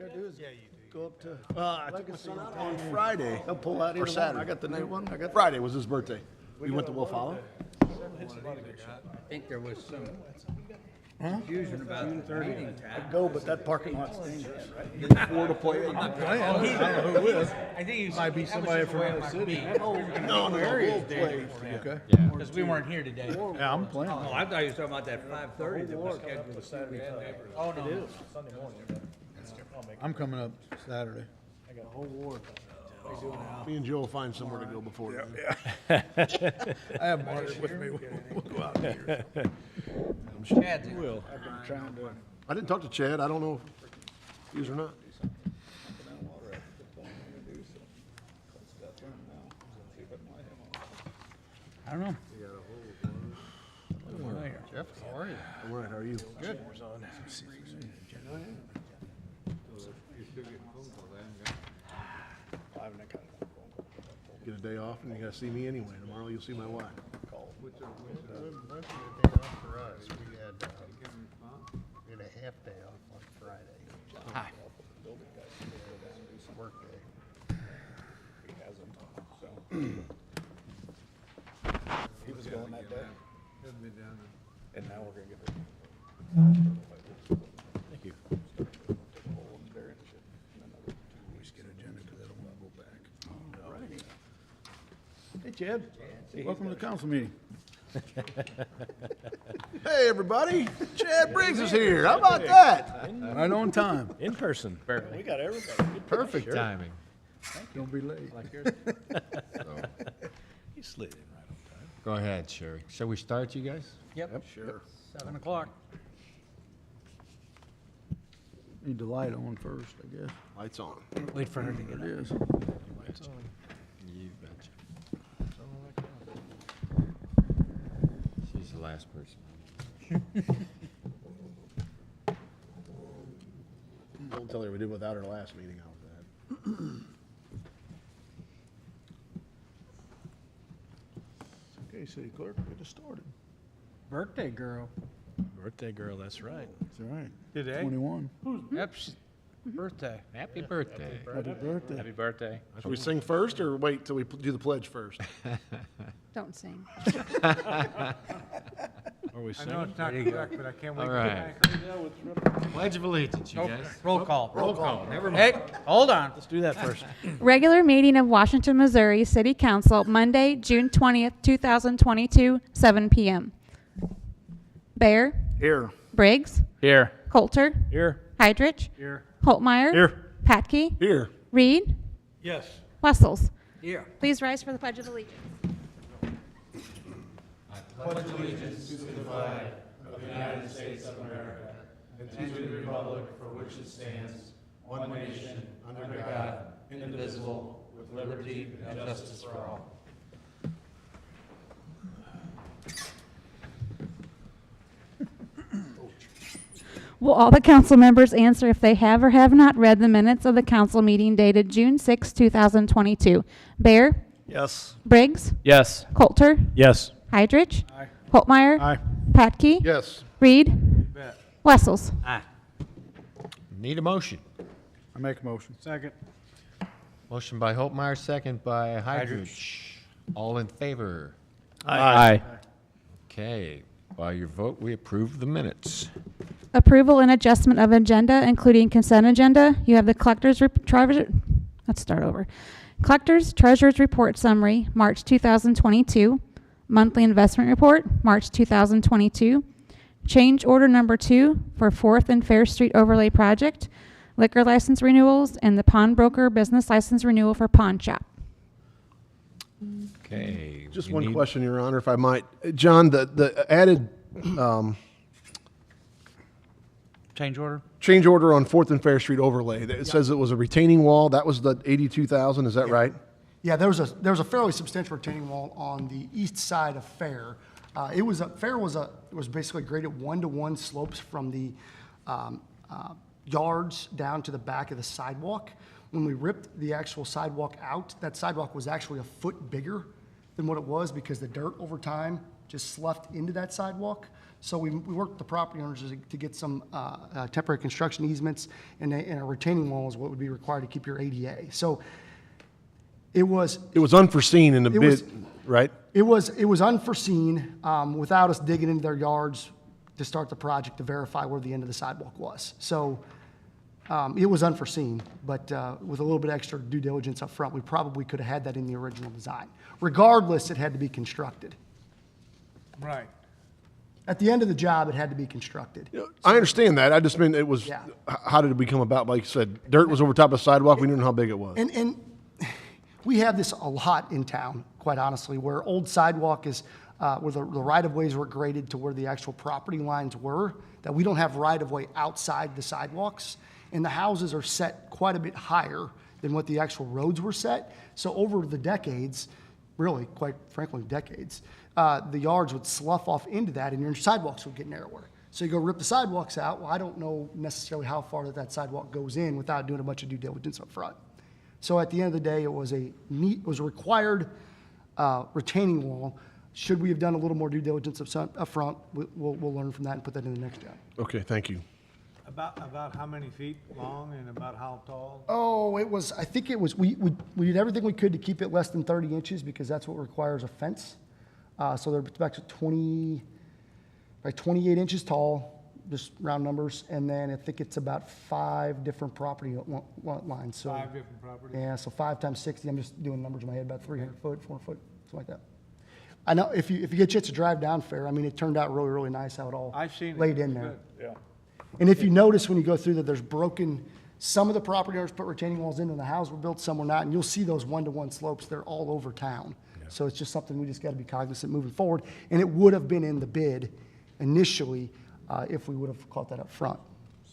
gotta do is go up to. I took my son out on Friday. I'll pull out Or either one. Saturday. I got the new one. I got. Friday was his birthday. We went to Wolf Hollow. I think there was some confusion about the meeting time. Go, but that parking lot's dangerous, right? Four to play. I don't know who it is. I think he's. Might be somebody from the city. No, Wolf played. Okay. Because we weren't here today. Yeah, I'm playing. Oh, I thought you were talking about that 5:30 that was scheduled for Saturday. Oh, no. It is. I'm coming up Saturday. Me and Joe will find somewhere to go before then. I have Margaret with me. We'll go out here. Chad's in. I've been trying to. I didn't talk to Chad. I don't know if he is or not. I don't know. Jeff, how are you? I'm all right. How are you? Good. Get a day off, and you gotta see me anyway. Tomorrow you'll see my wife. Most of the day off for us, we had a half day off on Friday. Hi. Work day. He was going that day. And now we're gonna get it. Thank you. Always get agenda because I don't want to go back. Hey, Chad. Welcome to the council meeting. Hey, everybody! Chad Briggs is here. How about that? Right on time. In person, barely. We got everybody. Perfect timing. Don't be late. He slid in right on time. Go ahead, Sherry. Shall we start, you guys? Yep. Sure. 7 o'clock. Need the light on first, I guess. Lights on. Wait for her to get It is. You betcha. She's the last person. Don't tell her we did without her last meeting. How was that? Okay, city clerk, get us started. Birthday girl. Birthday girl, that's right. That's all right. Today? 21. Yep. Birthday. Happy birthday. Happy birthday. Happy birthday. Should we sing first, or wait till we do the pledge first? Don't sing. Are we I know singing? it's not correct, but I can't wait All to right. get back. Pledge of allegiance, you guys. Roll call. Roll call. Never Hey, hold on. Let's do that first. Regular meeting of Washington, Missouri City Council, Monday, June 20th, 2022, 7 p.m. Bear, Here. Briggs, Here. Coulter, Here. Heidrich, Here. Holtmeyer, Here. Patke, Here. Reed, Yes. Wessels. Yeah. Please rise for the Pledge of Allegiance. Indivisible, with liberty and justice for all. Will all the council members answer if they have or have not read the minutes of the council meeting dated June 6, 2022? Bear, Yes. Briggs, Yes. Coulter, Yes. Heidrich, Holtmeyer, Aye. Patke, Yes. Reed, Bet. Wessels. Aye. Need a motion. I make a motion. Second. Motion by Holtmeyer, second by Heidrich. All in favor? Aye. Okay. By your vote, we approve the minutes. Approval and adjustment of agenda, including consent agenda. You have the collector's let's start over. Collector's Treasurer's Report Summary, March 2022. Monthly Investment Report, March 2022. Change Order Number 2 for 4th and Fair Street Overlay Project. Liquor license renewals and the pawnbroker business license renewal for pawn shop. Okay. Just we one need- question, Your Honor, if I might. John, the added Change order? change order on 4th and Fair Street overlay, it says it was a retaining wall. That was the 82,000, is that right? Yeah, there was a fairly substantial retaining wall on the east side of Fair. Fair was basically graded 1-to-1 slopes from the yards down to the back of the sidewalk. When we ripped the actual sidewalk out, that sidewalk was actually a foot bigger than what it was because the dirt over time just sloughed into that sidewalk. So we worked with the property owners to get some temporary construction easements, and a retaining wall is what would be required to keep your ADA. So it was unforeseen in the It was- bid, right? It was unforeseen, without us digging into their yards to start the project to verify where the end of the sidewalk was. So, it was unforeseen, but, with a little bit extra due diligence up front, we probably could have had that in the original design. Regardless, it had to be constructed. Right. At the end of the job, it had to be constructed. I understand that. I just mean it was, Yeah. how did it become about? Like you said, dirt was over top of the sidewalk. We didn't know how big it was. And we have this a lot in town, quite honestly, where old sidewalk is, where the right-of-ways were graded to where the actual property lines were, that we don't have right-of-way outside the sidewalks, and the houses are set quite a bit higher than what the actual roads were set. So over the decades, really, quite frankly, decades, the yards would slough off into that, and your sidewalks would get narrower. So you go rip the sidewalks out. Well, I don't know necessarily how far that sidewalk goes in without doing a bunch of due diligence up front. So at the end of the day, it was a required retaining wall. Should we have done a little more due diligence up front? We'll learn from that and put that in the next job. Okay, thank you. About how many feet long and about how tall? Oh, I think it was, we did everything we could to keep it less than 30 inches because that's what requires a fence. So they're back to 28 inches tall, just round numbers. And then I think it's about 5 different property lines. So 5 different properties? yeah, so 5 times 60, I'm just doing numbers in my head, about 300 foot, 400 foot, something like that. I know if you get a chance to drive down Fair, I mean, it turned out really, really nice how it all I've seen it. laid in It's there. good. Yeah. And if you notice when you go through that, there's some of the property owners put retaining walls in and the houses were built, some were not, and you'll see those one-to-one slopes, they're all over town. So it's just something we just gotta be cognizant moving forward, and it would have been in the bid initially, if we would have caught that up front.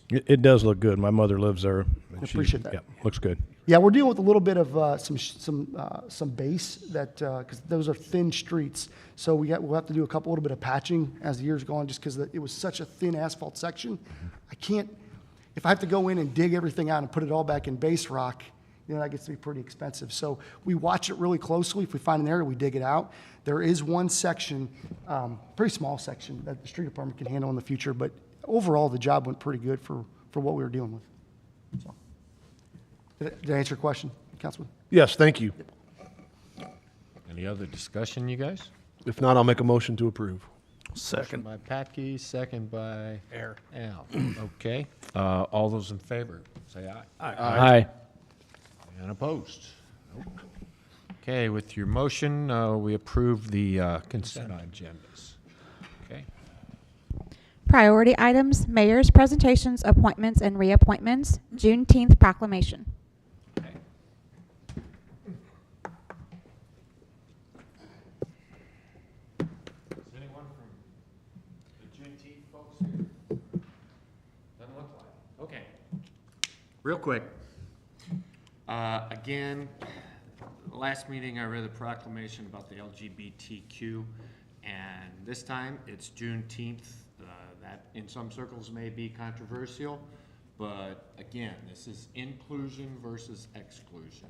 It does look good. My mother lives there. and I she- appreciate that. Yeah, looks good. Yeah, we're dealing with a little bit of some base that, because those are thin streets. So we'll have to do a little bit of patching as the years go on, just because it was such a thin asphalt section. I can't, if I have to go in and dig everything out and put it all back in base rock, that gets to be pretty expensive. So we watch it really closely. If we find an area, we dig it out. There is one section, pretty small section, that the street department can handle in the future. But overall, the job went pretty good for what we were dealing with. So. Did I answer your question, Councilman? Yes, thank you. Any other discussion, you guys? If not, I'll make a motion to approve. Motion by Patke, second by Al. Okay. All those in favor, say aye. Aye. And opposed? Nope. Okay, with your motion, we approve the consent agendas. Okay. Priority items, mayor's presentations, appointments, and reappointments, Juneteenth proclamation. Okay. Is anyone from the Juneteenth folks here? Doesn't look like. Okay. Real quick. Again, last meeting I read the proclamation about the LGBTQ, and this time it's Juneteenth. That in some circles may be controversial, but again, this is inclusion versus exclusion,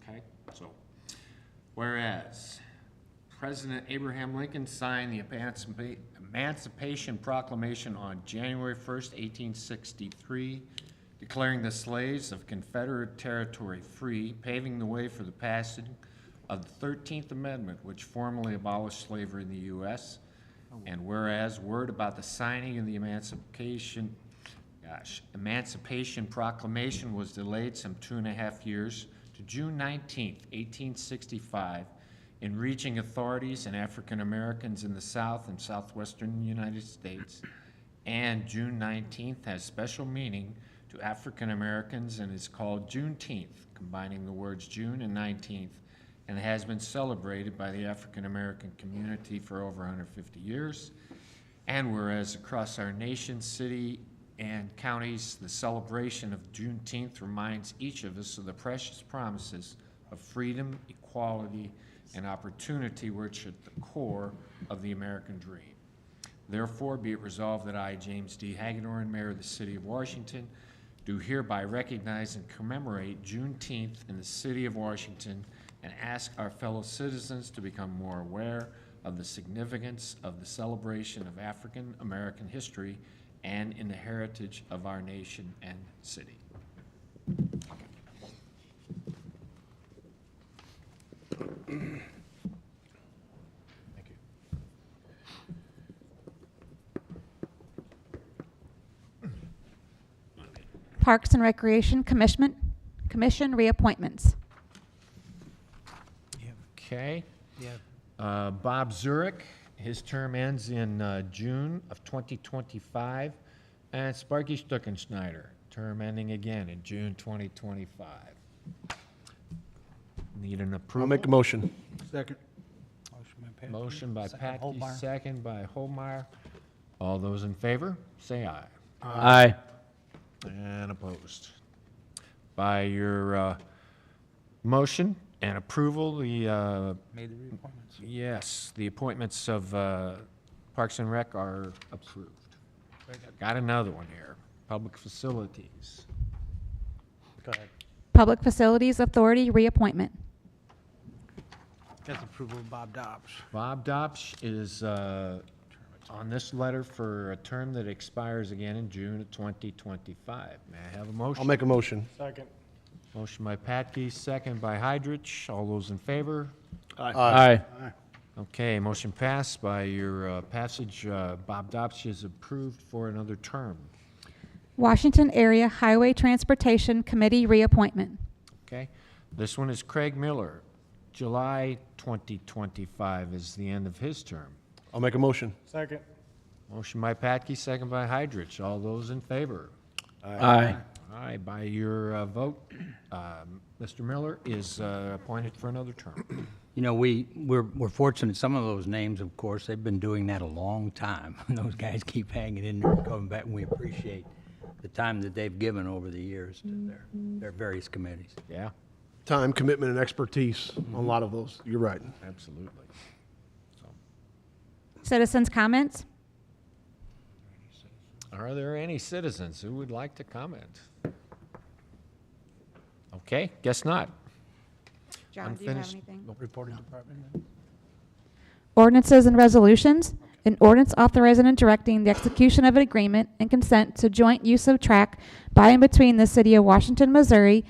okay? So, whereas President Abraham Lincoln signed the Emancipation Proclamation on January 1st, 1863, declaring the slaves of Confederate territory free, paving the way for the passing of the 13th Amendment, which formally abolished slavery in the U.S., and whereas word about the signing of the Emancipation Proclamation was delayed some 2.5 years to June 19th, 1865, in reaching authorities and African Americans in the South and Southwestern United States, and June 19th has special meaning to African Americans and is called Juneteenth, combining the words June and 19th, and has been celebrated by the African American community for over 150 years. And whereas across our nation, city, and counties, the celebration of Juneteenth reminds each of us of the precious promises of freedom, equality, and opportunity which are at the core of the American dream. Therefore, be it resolved that I, James D. Hagedorn, Mayor of the City of Washington, do hereby recognize and commemorate Juneteenth in the City of Washington and ask our fellow citizens to become more aware of the significance of the celebration of African American history and in the heritage of our nation and city. Parks and Recreation Commission reappointments. Okay. Bob Zurich, his term ends in June of 2025. And Sparky Stuckenschneider, term ending again in June 2025. Need an approval? I'll make a motion. Second. Motion by Second, Patke, Holmeyer. second by Holmeyer. All those in favor, say aye. Aye. And opposed. By your motion and approval, the, Made the reappointments. yes, the appointments of Parks and Rec are approved. Got another one here. Public Facilities. Go ahead. Public Facilities Authority reappointment. That's approval of Bob Dobbs. Bob Dobbs is on this letter for a term that expires again in June of 2025. May I have a motion? I'll make a motion. Second. Motion by Patke, second by Hydrich. All those in favor? Aye. Okay, motion passed. By your passage, Bob Dobbs is approved for another term. Washington Area Highway Transportation Committee reappointment. Okay, this one is Craig Miller. July 2025 is the end of his term. I'll make a motion. Second. Motion by Patke, second by Hydrich. All those in favor? Aye. Aye, by your vote, Mr. Miller is appointed for another term. You know, we're fortunate, some of those names, of course, they've been doing that a long time. Those guys keep hanging in there and coming back, and we appreciate the time that they've given over the years to their various committees. Yeah, Time, commitment, and expertise on a lot of those. You're right. absolutely. Citizens' comments. Are there any citizens who would like to comment? Okay, guess not. John, do you have Unfinished- anything? Reporting department. Ordinances and resolutions. An ordinance authorizing and directing the execution of an agreement and consent to joint use of track by and between the City of Washington, Missouri,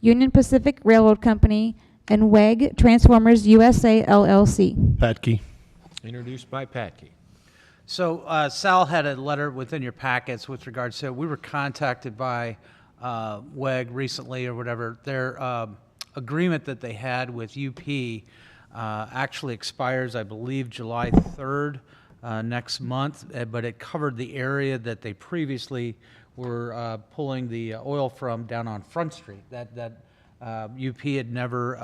Union Pacific Railroad Company, and WEG Transformers USA LLC. Patke. Introduced by Patke. So Sal had a letter within your packets with regards to, we were contacted by WEG recently or whatever. Their agreement that they had with UP actually expires, I believe, July 3rd next month, but it covered the area that they previously were pulling the oil from down on Front Street. That UP had never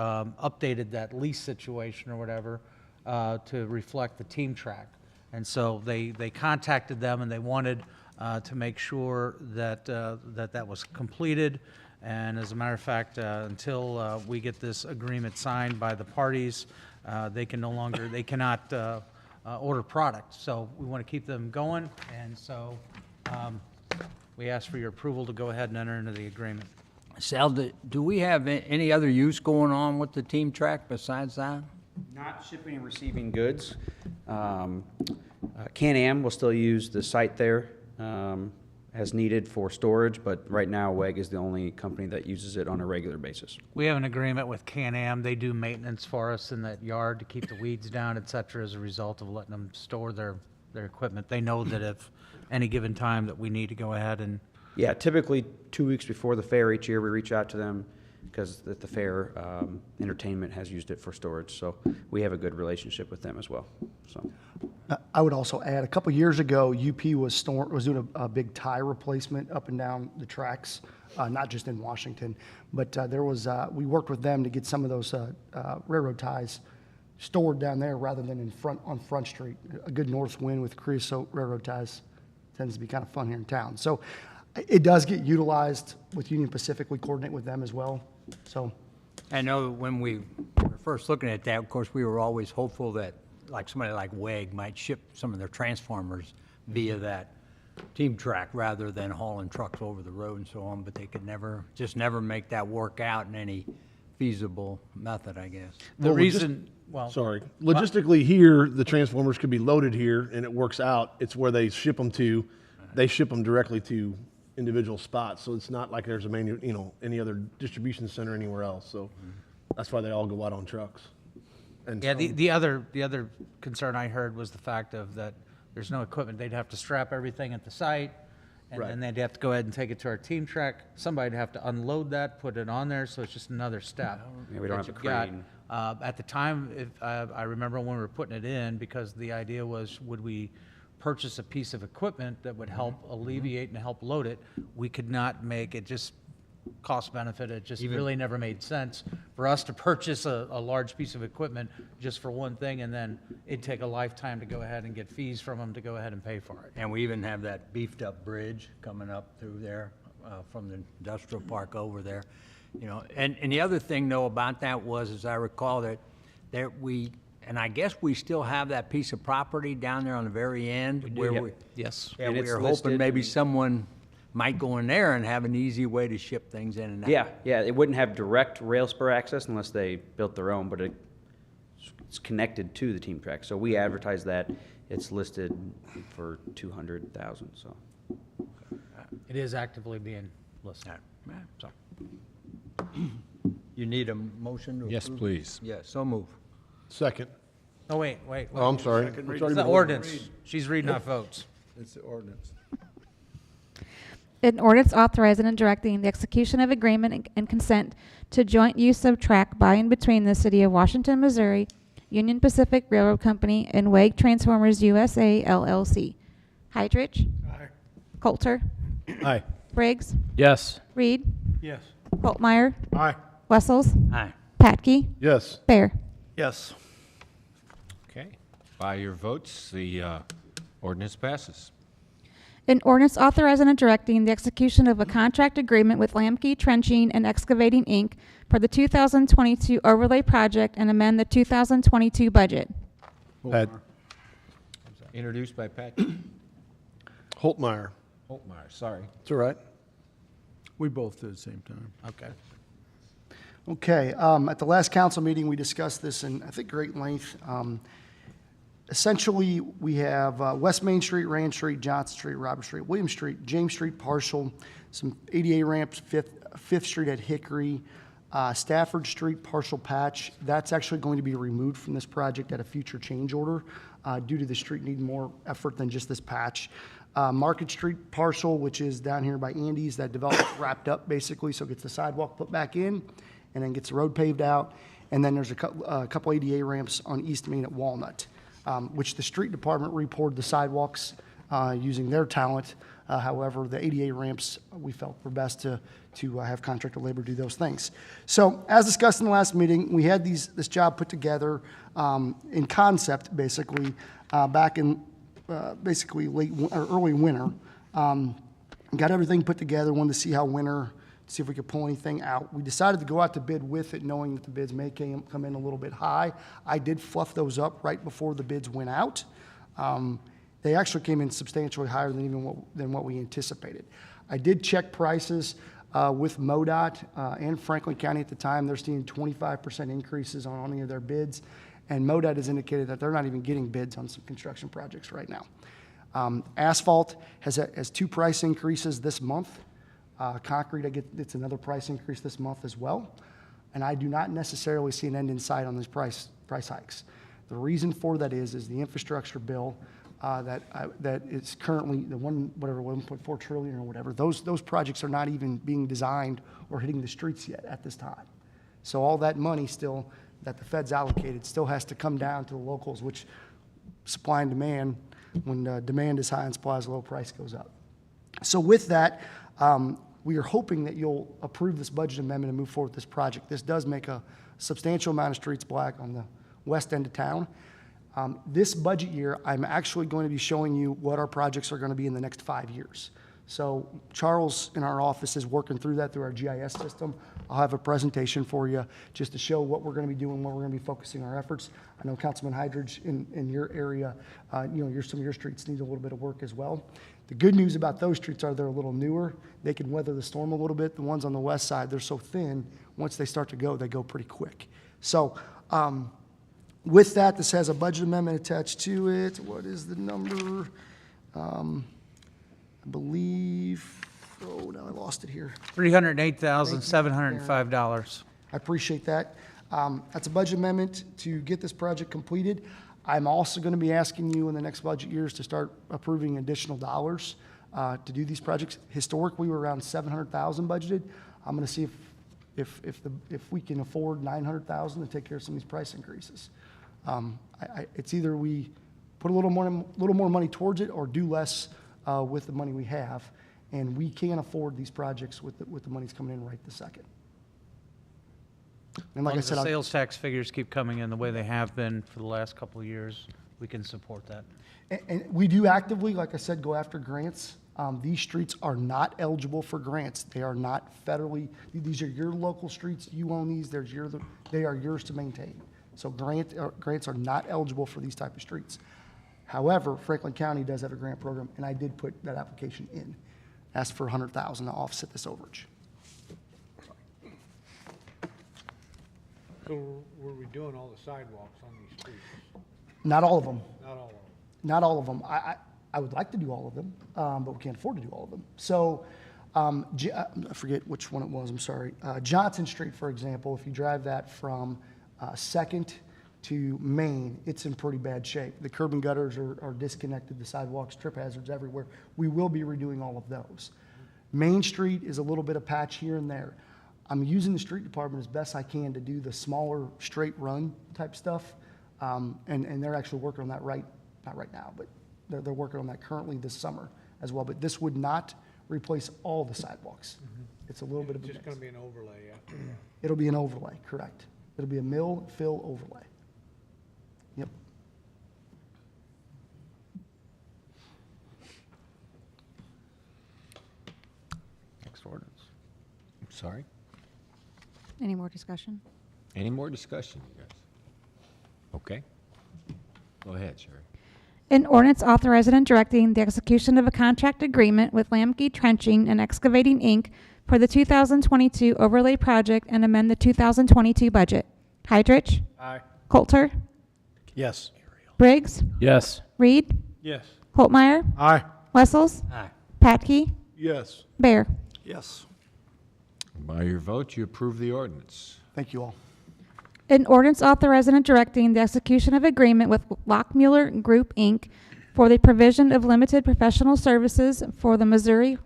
updated that lease situation or whatever to reflect the team track. And so they contacted them and they wanted to make sure that that was completed. And as a matter of fact, until we get this agreement signed by the parties, they cannot order product. So we want to keep them going. And so we ask for your approval to go ahead and enter into the agreement. Sal, do we have any other use going on with the team track besides that? Not shipping and receiving goods. Can-Am will still use the site there as needed for storage, but right now WEG is the only company that uses it on a regular basis. We have an agreement with Can-Am. They do maintenance for us in that yard to keep the weeds down, et cetera, as a result of letting them store their equipment. They know that if any given time that we need to go ahead and Yeah, typically 2 weeks before the fair each year, we reach out to them because at the fair, entertainment has used it for storage. So we have a good relationship with them as well. So I would also add, a couple years ago, UP was doing a big tie replacement up and down the tracks, not just in Washington, but we worked with them to get some of those railroad ties stored down there rather than on Front Street. A good north wind with creosote railroad ties tends to be kind of fun here in town. So it does get utilized with Union Pacific. We coordinate with them as well. So I know when we were first looking at that, of course, we were always hopeful that like somebody like WEG might ship some of their transformers via that team track rather than hauling trucks over the road and so on, but they could never make that work out in any feasible method, I guess. The Well, reason, well, Sorry. Logistically, here, the transformers could be loaded here, and it works out. It's where they ship them to. They ship them directly to individual spots, so it's not like there's any other distribution center anywhere else. So that's why they all go out on trucks. And yeah, some- the other concern I heard was the fact of that there's no equipment. They'd have to strap everything at the site, and then Right. they'd have to go ahead and take it to our team track. Somebody'd have to unload that, put it on there, so it's just another step. Yeah, we don't that have a you've got. crane. At the time, I remember when we were putting it in, because the idea was, would we purchase a piece of equipment that would help alleviate and help load it? We could not make it, just cost benefit, it just really never made sense for us to purchase a large piece of equipment just for one thing, and then it'd take a lifetime to go ahead and get fees from them to go ahead and pay for it. And we even have that beefed up bridge coming up through there, from the industrial park over there, And the other thing though about that was, as I recall, that and I guess we still have that piece of property down there on the very end where Yep. we. Yes. Yeah, And we it's were hoping listed maybe and- someone might go in there and have an easy way to ship things in and out. Yeah, it wouldn't have direct rail spur access unless they built their own, but it's connected to the team track. So we advertise that, it's listed for 200,000, so. It is actively being listed. Yeah. So. You need a motion to approve? Yes, please. Yeah, so move. Second. Oh, wait. Oh, I'm sorry. It's It's already the been voted. ordinance. She's reading off votes. It's the ordinance. An ordinance authorizing and directing the execution of agreement and consent to joint use of track by and between the City of Washington, Missouri, Union Pacific Railroad Company, and WEG Transformers USA LLC. Hydrich. Aye. Coulter. Aye. Briggs. Yes. Reed. Yes. Holtmeyer. Aye. Wessels. Aye. Patke. Yes. Bear. Yes. Okay. By your votes, the ordinance passes. An ordinance authorizing and directing the execution of a contract agreement with Lamke Trenching and Excavating, Inc. for the 2022 overlay project and amend the 2022 budget. Pat Introduced by Pat Holtmeyer. Holtmeyer, sorry. It's all right. We both did at the same time. Okay. Okay, at the last council meeting, we discussed this in, I think, great length. Essentially, we have West Main Street, Rand Street, Johnson Street, Robert Street, William Street, James Street partial, some ADA ramps, Fifth Street at Hickory, Stafford Street partial patch. That's actually going to be removed from this project at a future change order due to the street needing more effort than just this patch. Market Street partial, which is down here by Andy's, that development's wrapped up basically, so it gets the sidewalk put back in and then gets the road paved out. And then there's a couple ADA ramps on East Main at Walnut, which the street department repoured the sidewalks using their talent. However, the ADA ramps, we felt were best to have contractor labor do those things. So as discussed in the last meeting, we had this job put together in concept, basically, back in basically early winter. Got everything put together, wanted to see how winter, see if we could pull anything out. We decided to go out to bid with it, knowing that the bids may come in a little bit high. I did fluff those up right before the bids went out. They actually came in substantially higher than what we anticipated. I did check prices with MoDOT and Franklin County at the time. They're seeing 25% increases on any of their bids, and MoDOT has indicated that they're not even getting bids on some construction projects right now. Asphalt has two price increases this month. Concrete, it's another price increase this month as well. And I do not necessarily see an end in sight on these price hikes. The reason for that is the infrastructure bill that is currently the 1.4 trillion or whatever. Those projects are not even being designed or hitting the streets yet at this time. So all that money still that the Fed's allocated still has to come down to the locals, which supply and demand, when demand is high and supply is low, price goes up. So with that, we are hoping that you'll approve this budget amendment and move forward with this project. This does make a substantial amount of streets black on the west end of town. This budget year, I'm actually going to be showing you what our projects are going to be in the next 5 years. So Charles in our office is working through that through our GIS system. I'll have a presentation for you just to show what we're going to be doing, where we're going to be focusing our efforts. I know Councilman Hydridge in your area, some of your streets need a little bit of work as well. The good news about those streets are they're a little newer. They can weather the storm a little bit. The ones on the west side, they're so thin, once they start to go, they go pretty quick. So with that, this has a budget amendment attached to it. What is the number? I believe, oh, now I lost it here. $308,705. I appreciate that. That's a budget amendment to get this project completed. I'm also going to be asking you in the next budget years to start approving additional dollars to do these projects. Historically, we're around 700,000 budgeted. I'm going to see if we can afford 900,000 to take care of some of these price increases. It's either we put a little more money towards it or do less with the money we have, and we can't afford these projects with the money's coming in right this second. And like I said, the sales tax figures keep coming in the way they have been for the last couple of years, we can support that. and we do actively, like I said, go after grants. These streets are not eligible for grants. They are not federally, these are your local streets. You own these, they are yours to maintain. So grants are not eligible for these type of streets. However, Franklin County does have a grant program, and I did put that application in. Asked for $100,000 to offset this overage. So were we doing all the sidewalks on these streets? Not all of them. Not all of them. Not all of them. I would like to do all of them, but we can't afford to do all of them. So I forget which one it was, I'm sorry. Johnson Street, for example, if you drive that from 2nd to Main, it's in pretty bad shape. The curb and gutters are disconnected, the sidewalks, trip hazards everywhere. We will be redoing all of those. Main Street is a little bit of patch here and there. I'm using the street department as best I can to do the smaller straight run type stuff. And they're actually working on that not right now, but they're working on that currently this summer as well. But this would not replace all the sidewalks. It's a little bit of a It's just mix. going to be an overlay after that. It'll be an overlay, correct. It'll be a mill fill overlay. Yep. Next ordinance. Sorry? Any more discussion? Any more discussion, you guys? Okay. Go ahead, Sherry. An ordinance authorizing and directing the execution of a contract agreement with Lamke Trenching and Excavating, Inc. for the 2022 overlay project and amend the 2022 budget. Heidrich? Aye. Coulter? Yes. Briggs? Yes. Reed? Yes. Holtmeyer? Aye. Wessels? Aye. Patke? Yes. Bear? Yes. By your vote, you approve the ordinance. Thank you all. An ordinance authorizing and directing the execution of agreement with Lockmuller Group, Inc. for the provision of limited professional services for the Missouri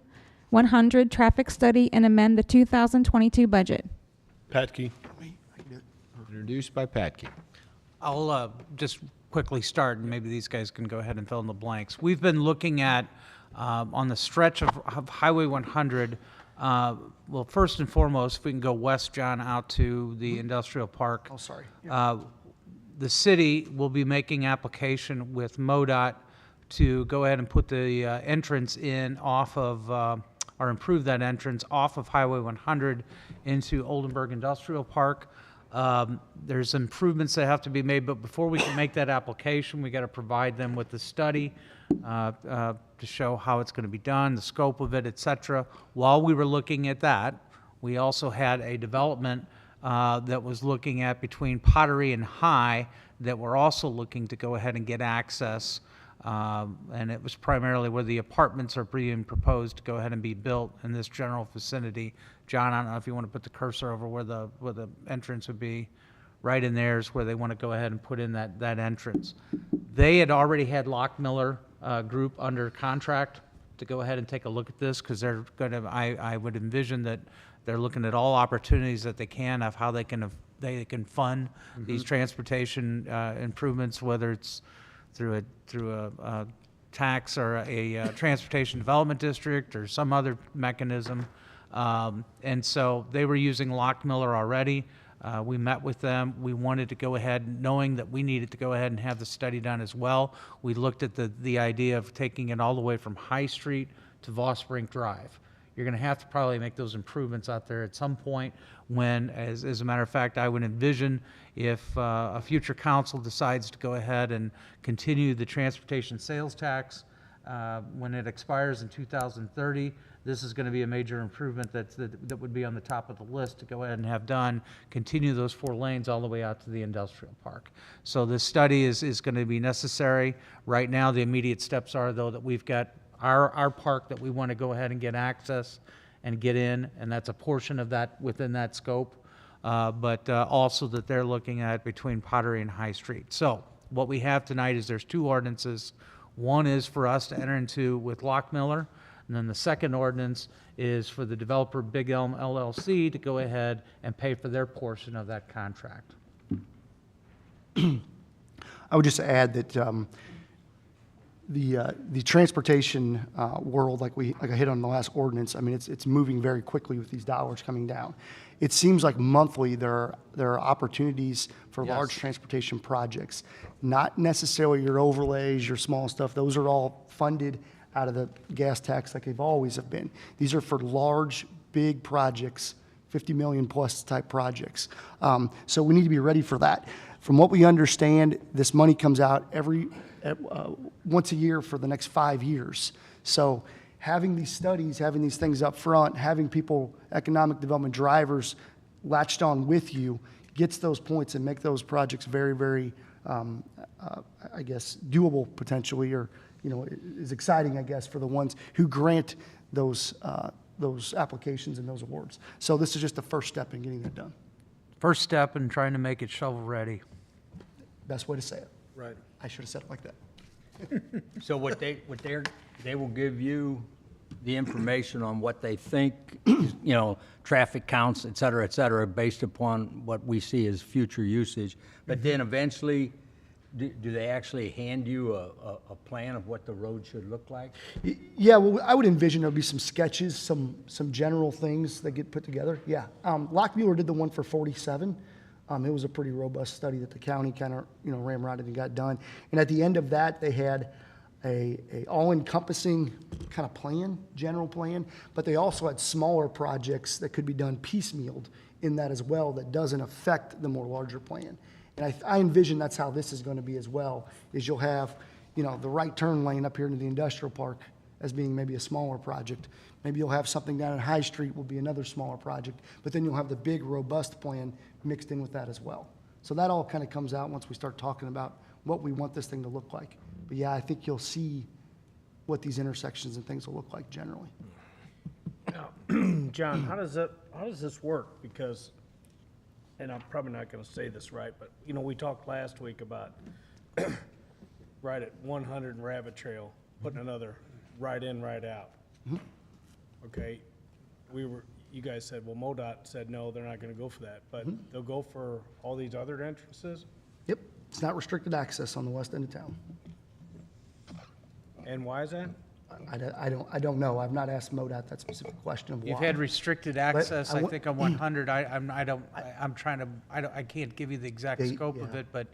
100 traffic study and amend the 2022 budget. Patke. Introduced by Patke. I'll just quickly start, and maybe these guys can go ahead and fill in the blanks. We've been looking at, on the stretch of Highway 100, well, first and foremost, if we can go west, John, out to the industrial park. Oh, sorry. The city will be making application with MoDOT to go ahead and put the entrance in off of, or improve that entrance off of Highway 100 into Oldenburg Industrial Park. There's improvements that have to be made, but before we can make that application, we got to provide them with the study to show how it's going to be done, the scope of it, et cetera. While we were looking at that, we also had a development that was looking at between Pottery and High that we're also looking to go ahead and get access. And it was primarily where the apartments are being proposed to go ahead and be built in this general vicinity. John, I don't know if you want to put the cursor over where the entrance would be. Right in there is where they want to go ahead and put in that entrance. They had already had Lockmuller Group under contract to go ahead and take a look at this, because they're going to, I would envision that they're looking at all opportunities that they can of how they can fund these transportation improvements, whether it's through a tax or a transportation development district or some other mechanism. And so they were using Lockmuller already. We met with them. We wanted to go ahead, knowing that we needed to go ahead and have the study done as well. We looked at the idea of taking it all the way from High Street to Vosbrink Drive. You're going to have to probably make those improvements out there at some point when, as a matter of fact, I would envision if a future council decides to go ahead and continue the transportation sales tax when it expires in 2030, this is going to be a major improvement that would be on the top of the list to go ahead and have done, continue those 4 lanes all the way out to the industrial park. So this study is going to be necessary. Right now, the immediate steps are, though, that we've got our park that we want to go ahead and get access and get in, and that's a portion of that within that scope, but also that they're looking at between Pottery and High Street. So what we have tonight is there's 2 ordinances. One is for us to enter into with Lockmiller, and then the second ordinance is for the developer Big Elm LLC to go ahead and pay for their portion of that contract. I would just add that the transportation world, like I hit on the last ordinance, I mean, it's moving very quickly with these dollars coming down. It seems like monthly there are opportunities for large transportation projects, not necessarily your overlays, your small stuff. Those are all funded out of the gas tax like they've always have been. These are for large, big projects, 50 million plus type projects. So we need to be ready for that. From what we understand, this money comes out once a year for the next 5 years. So having these studies, having these things up front, having people, economic development drivers latched on with you gets those points and make those projects very, very, I guess, doable potentially, or, you know, is exciting, I guess, for the ones who grant those applications and those awards. So this is just the first step in getting that done. First step in trying to make it shovel-ready. Best way to say it. Right. I should have said it like that. So they will give you the information on what they think, you know, traffic counts, et cetera, based upon what we see as future usage. But then eventually, do they actually hand you a plan of what the road should look like? Yeah, well, I would envision there'll be some sketches, some general things that get put together. Yeah. Lockmuller did the one for 47. It was a pretty robust study that the county kind of, you know, ramrodded and got done. And at the end of that, they had a all-encompassing kind of plan, general plan, but they also had smaller projects that could be done piecemealed in that as well that doesn't affect the more larger plan. And I envision that's how this is going to be as well, is you'll have, you know, the right turn lane up here into the industrial park as being maybe a smaller project. Maybe you'll have something down at High Street will be another smaller project, but then you'll have the big, robust plan mixed in with that as well. So that all kind of comes out once we start talking about what we want this thing to look like. But yeah, I think you'll see what these intersections and things will look like generally. Now, John, how does this work? Because, and I'm probably not gonna say this right, but, you know, we talked last week about right at 100 and Rabbit Trail, putting another right in, right out. Okay, you guys said, well, MoDOT said, no, they're not gonna go for that, but they'll go for all these other entrances? Yep, it's not restricted access on the west end of town. And why is that? I don't know. I've not asked MoDOT that specific question of why. You've had restricted access, I I wa- think, on 100. I can't give you the exact They- scope of yeah. it, but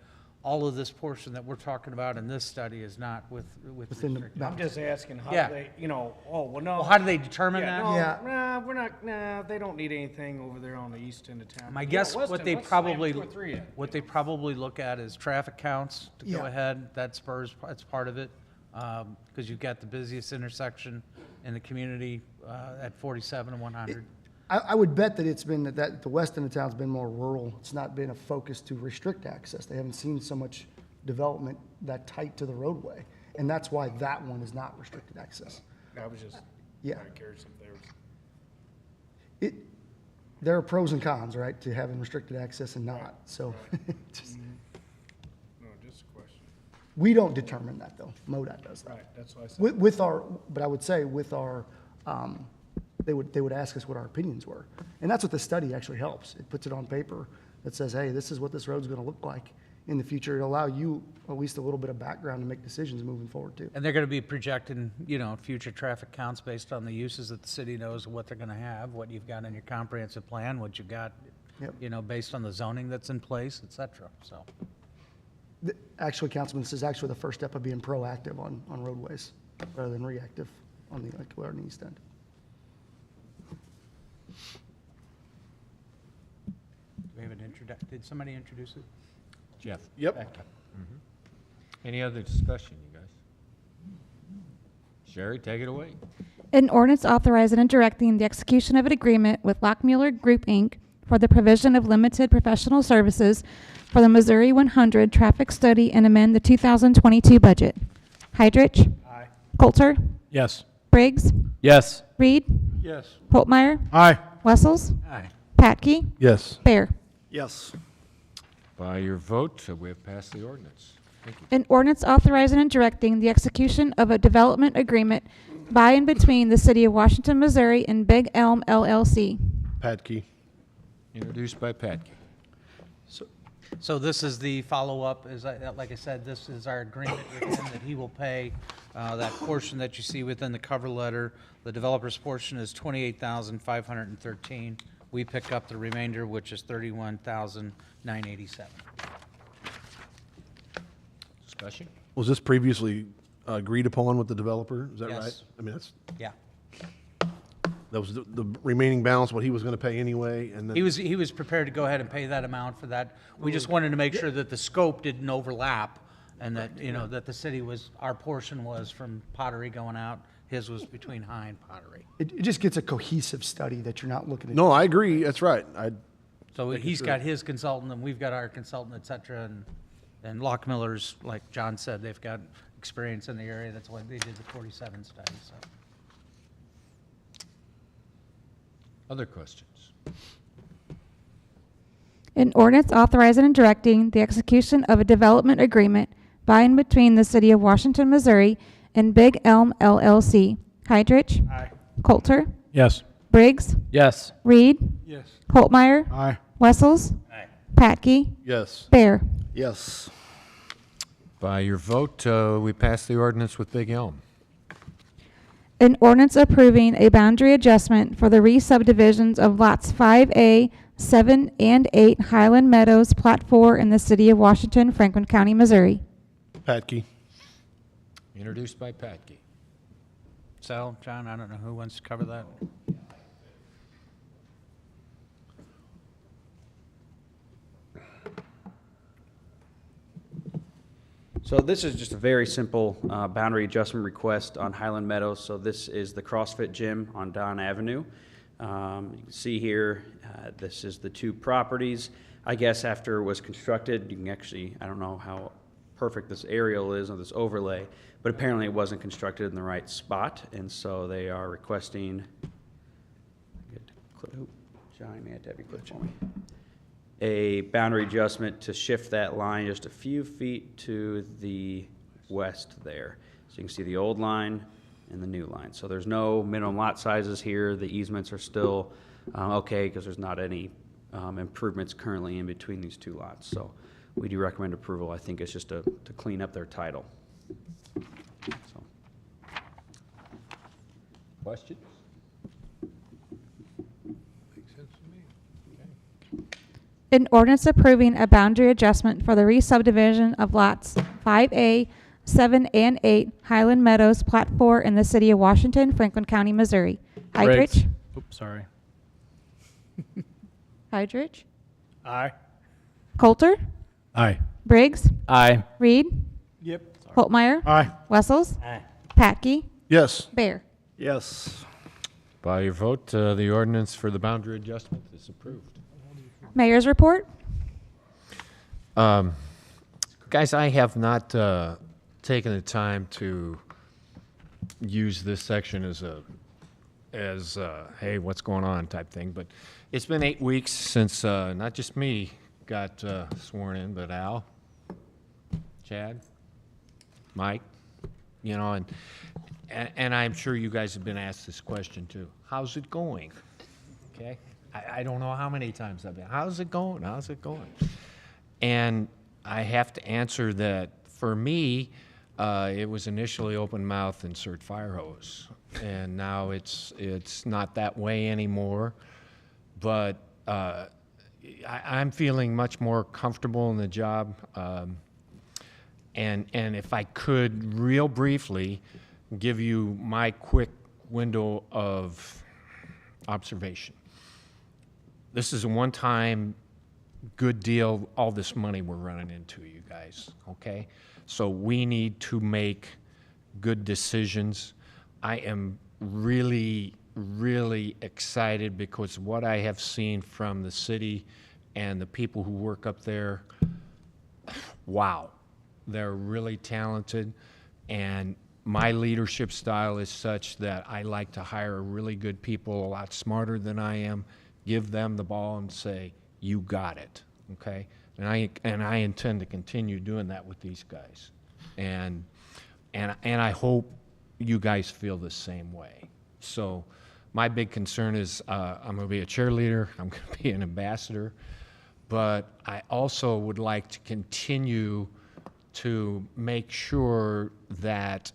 all of this portion that we're talking about in this study is not with Within the restricted. I'm just asking how Yeah. they, you know, oh, well, no. Well, how do they determine Yeah, that? no, Yeah. nah, they don't need anything over there on the east end of town. My Yeah, guess, Weston, what they let's slam probably, 2 or 3 in. what they probably look at is traffic counts to go Yeah. ahead. That's part of it. Because you've got the busiest intersection in the community at 47 and 100. I would bet that it's been that the west end of town's been more rural. It's not been a focus to restrict access. They haven't seen so much development that tight to the roadway. And that's why that one is not restricted access. I was just Yeah. kind of curious if there was. There are pros and cons, right, to having restricted access and not. So just- No, just a question. we don't determine that, though. MoDOT does that. Right, that's why I said. With our, but I would say with our, they would ask us what our opinions were. And that's what the study actually helps. It puts it on paper that says, hey, this is what this road's gonna look like in the future. It'll allow you at least a little bit of background to make decisions moving forward too. And they're going to be projecting, you know, future traffic counts based on the uses that the city knows what they're going to have, what you've got in your comprehensive plan, what you've got, Yep. you know, based on the zoning that's in place, et cetera, so. Actually, Councilman, this is actually the first step of being proactive on roadways rather than reactive on the, like, on the east end. Do we have an did somebody introduce it? Jeff? Yep. Back up. Any other discussion, you guys? Sherry, take it away. An ordinance authorizing and directing the execution of an agreement with Lockmuller Group, Inc. for the provision of limited professional services for the Missouri 100 traffic study and amend the 2022 budget. Hydrich. Aye. Coulter. Yes. Briggs. Yes. Reed. Yes. Holtmeyer. Aye. Wessels. Aye. Patke. Yes. Bear. Yes. By your vote, we have passed the ordinance. Thank you. An ordinance authorizing and directing the execution of a development agreement by and between the City of Washington, Missouri and Big Elm LLC. Padkey. Introduced by Patke. So this is the follow-up, like I said, this is our agreement with him that he will pay that portion that you see within the cover letter. The developer's portion is $28,513. We pick up the remainder, which is $31,987. Discussion? Was this previously agreed upon with the developer? Is that Yes. right? I mean, that's, Yeah. that was the remaining balance, what he was going to pay anyway, and then. He was prepared to go ahead and pay that amount for that. We just wanted to make sure that the scope didn't overlap and that, that the city was, our portion was from Pottery going out, his was between High and Pottery. It just gets a cohesive study that you're not looking at. No, I agree. That's right. So he's got his consultant and we've got our consultant, et cetera, and Lockmiller's, like John said, they've got experience in the area. That's why they did the 47 study, so. Other questions? An ordinance authorizing and directing the execution of a development agreement by and between the City of Washington, Missouri and Big Elm LLC. Hydrich. Aye. Coulter. Yes. Briggs. Yes. Reed. Yes. Holtmeyer. Aye. Wessels. Aye. Patke. Yes. Bear. Yes. By your vote, we pass the ordinance with Big Elm. An ordinance approving a boundary adjustment for the re-subdivisions of lots 5A, 7, and 8 Highland Meadows, Plat 4 in the City of Washington, Franklin County, Missouri. Padkey. Introduced by Patke. Sal, John, I don't know who wants to cover that. So this is just a very simple boundary adjustment request on Highland Meadows. So this is the CrossFit gym on Don Avenue. You can see here, this is the two properties. I guess after it was constructed, you can actually, I don't know how perfect this aerial is on this overlay, but apparently it wasn't constructed in the right spot. And so they are requesting, John, you may have to have you clip for me. A boundary adjustment to shift that line just a few feet to the west there. So you can see the old line and the new line. So there's no minimum lot sizes here. The easements are still okay because there's not any improvements currently in between these two lots. So we do recommend approval. I think it's just to clean up their title. So. Questions? Makes sense to me. An ordinance approving a boundary adjustment for the re-subdivision of lots 5A, 7, and 8 Highland Meadows, Plat 4 in the City of Washington, Franklin County, Missouri. Briggs. Hydrich. Oops, sorry. Hydrich. Aye. Coulter. Aye. Briggs. Aye. Reed. Yep. Holtmeyer. Aye. Wessels. Aye. Patke. Yes. Bear. Yes. By your vote, the ordinance for the boundary adjustment is approved. Mayor's report. Guys, I have not taken the time to use this section as hey, what's going on type thing, but it's been 8 weeks since not just me got sworn in, but Al, Chad, Mike, and I'm sure you guys have been asked this question too. How's it going? Okay. I don't know how many times I've been, how's it going? How's it going? And I have to answer that for me, it was initially open mouth, insert fire hose. And now it's not that way anymore. But I'm feeling much more comfortable in the job. And if I could real briefly give you my quick window of observation. This is a one-time good deal, all this money we're running into, you guys, okay? So we need to make good decisions. I am really, really excited because what I have seen from the city and the people who work up there, wow, they're really talented. And my leadership style is such that I like to hire really good people, a lot smarter than I am, give them the ball and say, you got it, okay? And I intend to continue doing that with these guys. And I hope you guys feel the same way. So my big concern is I'm going to be a cheerleader, I'm going to be an ambassador, but I also would like to continue to make sure that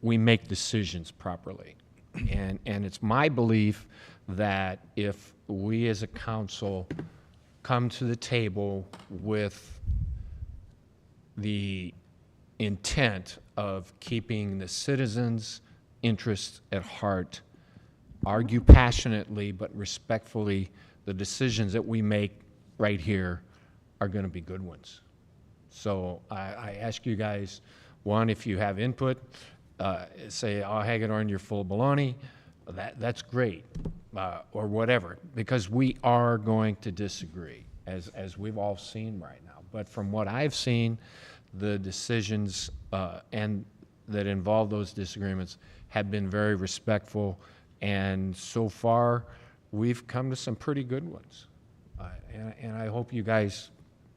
we make decisions properly. And it's my belief that if we as a council come to the table with the intent of keeping the citizens' interests at heart, argue passionately but respectfully, the decisions that we make right here are going to be good ones. So I ask you guys, one, if you have input, say, oh, Hagedorn, you're full of baloney, that's great, or whatever, because we are going to disagree, as we've all seen right now. But from what I've seen, the decisions and that involve those disagreements have been very respectful, and so far, we've come to some pretty good ones. And I hope you guys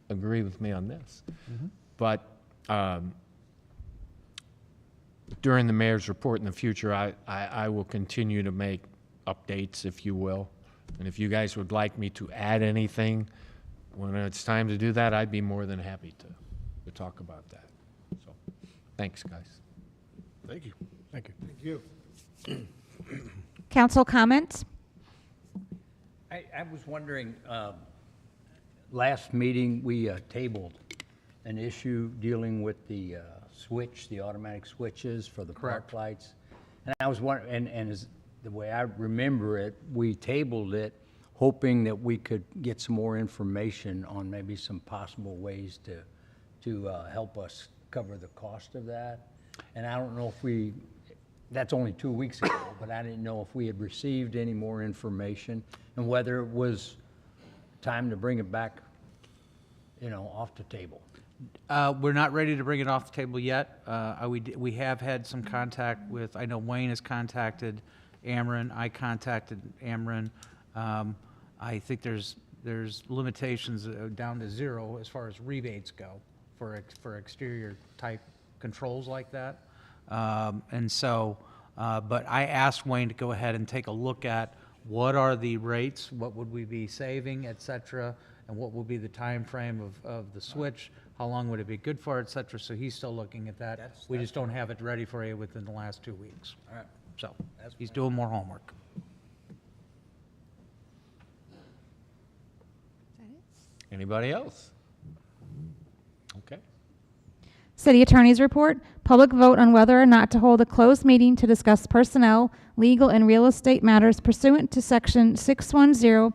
agree with me on this. Mm-hmm. But during the mayor's report in the future, I will continue to make updates, if you will. And if you guys would like me to add anything when it's time to do that, I'd be more than happy to talk about that. So, thanks, guys. Thank you. Thank you. Council comments? I was wondering, last meeting, we tabled an issue dealing with the switch, the automatic switches for the park lights. And I was wondering, and as the way I remember it, we tabled it hoping that we could get some more information on maybe some possible ways to help us cover the cost of that. And I don't know if that's only 2 weeks ago, but I didn't know if we had received any more information and whether it was time to bring it back, off the table. We're not ready to bring it off the table yet. We have had some contact with, I know Wayne has contacted Ameren, I contacted Ameren. I think there's limitations down to 0 as far as rebates go for exterior type controls like that. And so, but I asked Wayne to go ahead and take a look at what are the rates, what would we be saving, et cetera, and what will be the time frame of the switch, how long would it be good for, et cetera. So he's still looking at that. We just don't have it ready for you within the last 2 weeks. All right. So he's doing more homework. Anybody else? Okay. City Attorney's report, public vote on whether or not to hold a closed meeting to discuss personnel, legal, and real estate matters pursuant to Section 610.021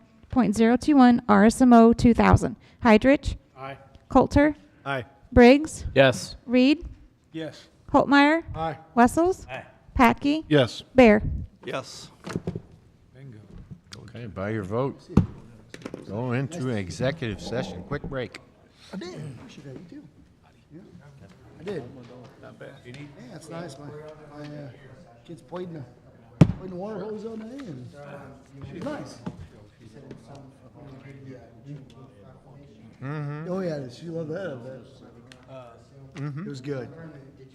RSMO 2000. Heidrich? Aye. Coulter? Aye. Briggs? Yes. Reed? Yes. Holtmeyer? Aye. Wessels? Aye. Patke? Yes. Bear? Yes. Bingo. Okay, by your vote. Go into an executive session. Quick break. I did. Appreciate that. You too. Yeah, I did. Not bad. Yeah, it's nice. My kids played in the water hose all day, and it was nice. Oh yeah, she loved that. It was good.